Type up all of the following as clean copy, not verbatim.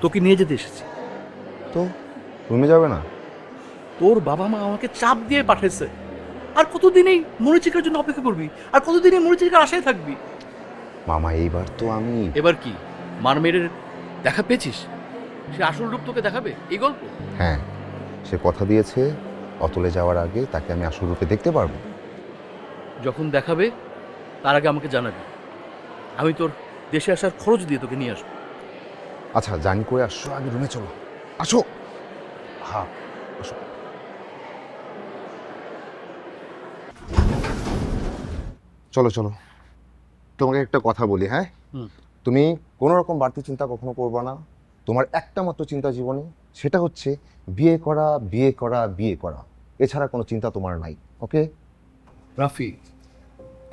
তোকে নিয়ে যেতে এসেছি। তো রুমে যাবে না? তোর বাবা মা আমাকে চাপ দিয়ে পাঠাইছে। আর কতদিন এই মরিচিকার জন্য অপেক্ষা করবি? আর কতদিন এই মরিচিকার আশায় থাকবি? মামা এইবার তো আমি এবার কি মারমেডের দেখা পেয়েছিস? সে আসল রূপ তোকে দেখাবে এই গল্প? হ্যাঁ, সে কথা দিয়েছে অতলে যাওয়ার আগে তাকে আমি আসল রূপে দেখতে পারবো। যখন দেখাবে তার আগে আমাকে জানাবি। আমি তোর দেশে আসার খরচ দিয়ে তোকে নিয়ে আসবো। আচ্ছা, জানি করে আসছো, আগে রুমে চলো। আসো। হ্যাঁ, আসো। চলো চলো, তোমাকে একটা কথা বলি। হ্যাঁ, তুমি কোনো রকম বাড়তি চিন্তা কখনো করবে না। তোমার একটা মাত্র চিন্তা জীবনে, সেটা হচ্ছে বিয়ে করা, বিয়ে করা, বিয়ে করা। এছাড়া কোনো চিন্তা তোমার নাই। ওকে? রাফি,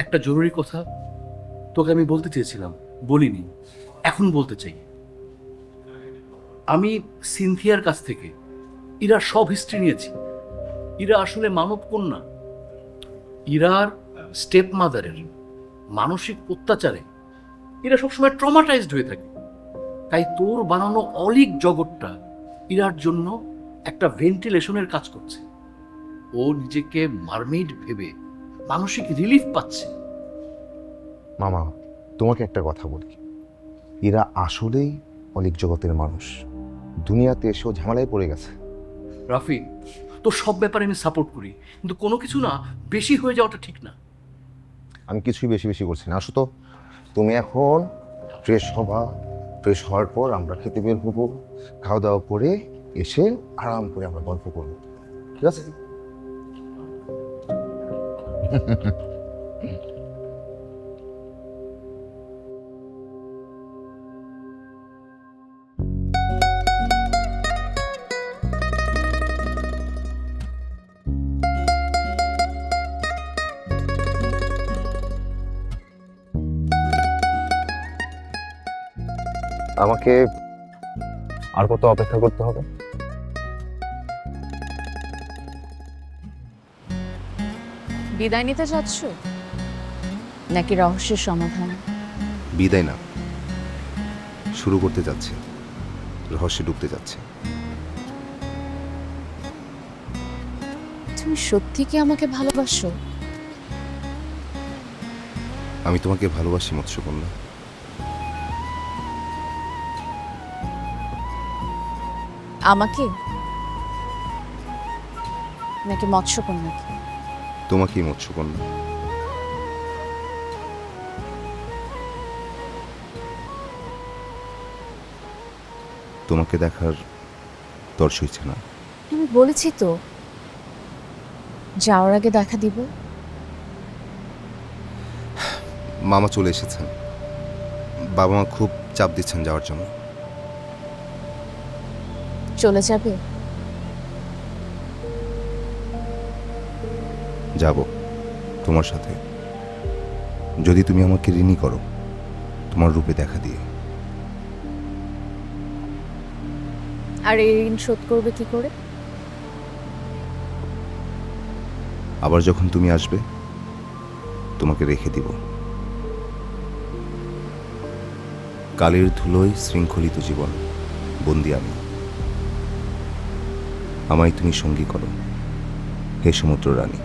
একটা জরুরি কথা তোকে আমি বলতে চেয়েছিলাম, বলিনি, এখন বলতে চাই। আমি সিনথিয়ার কাছ থেকে ইরার সব হিস্ট্রি নিয়েছি। ইরা আসলে মানব কন্যা। ইরার স্টেপ মাদারের মানসিক অত্যাচারে ইরা সবসময় ট্রমাটাইজড হয়ে থাকে। তাই তোর বানানো অলিক জগৎটা ইরার জন্য একটা ভেন্টিলেশনের কাজ করছে। ও নিজেকে মারমেইড ভেবে মানসিক রিলিফ পাচ্ছে। মামা, তোমাকে একটা কথা বলি, এরা আসলেই অলিক জগতের মানুষ। দুনিয়াতে এসেও ঝামেলায় পড়ে গেছে। রাফি, তোর সব ব্যাপারে আমি সাপোর্ট করি, কিন্তু কোনো কিছু না বেশি হয়ে যাওয়াটা ঠিক না। আমি কিছুই বেশি বেশি করছি না। আসো তো, তুমি এখন ফ্রেশ হবা। ফ্রেশ হওয়ার পর আমরা খেতে বের হবো। খাওয়া দাওয়া করে এসে আরাম করে আমরা গল্প করবো, ঠিক আছে? আমাকে আর কত অপেক্ষা করতে হবে? বিদায় নিতে চাচ্ছ নাকি রহস্যের সমাধান? বিদায় না, শুরু করতে যাচ্ছে, রহস্যে ডুবতে যাচ্ছে। তুমি সত্যি কি আমাকে ভালোবাসো? আমি তোমাকে ভালোবাসি মৎস্যকন্যা। আমাকে নাকি মৎস্যকন্যাকে? তোমাকেই মৎস্যকন্যা। তোমাকে দেখার তর্স হইছে না? আমি বলেছি তো যাওয়ার আগে দেখা দিব। মামা চলে এসেছেন। বাবা মা খুব চাপ দিচ্ছেন যাওয়ার জন্য। চলে যাবে? যাব তোমার সাথে, যদি তুমি আমাকে ঋণী করো তোমার রূপে দেখা দিয়ে। আর এই ঋণ শোধ করবে কি করে? আবার যখন তুমি আসবে তোমাকে রেখে দিব। কালের ধুলোয় শৃঙ্খলিত জীবন বন্দি আমি। আমায় তুমি সঙ্গী করো হে সমুদ্র রানী।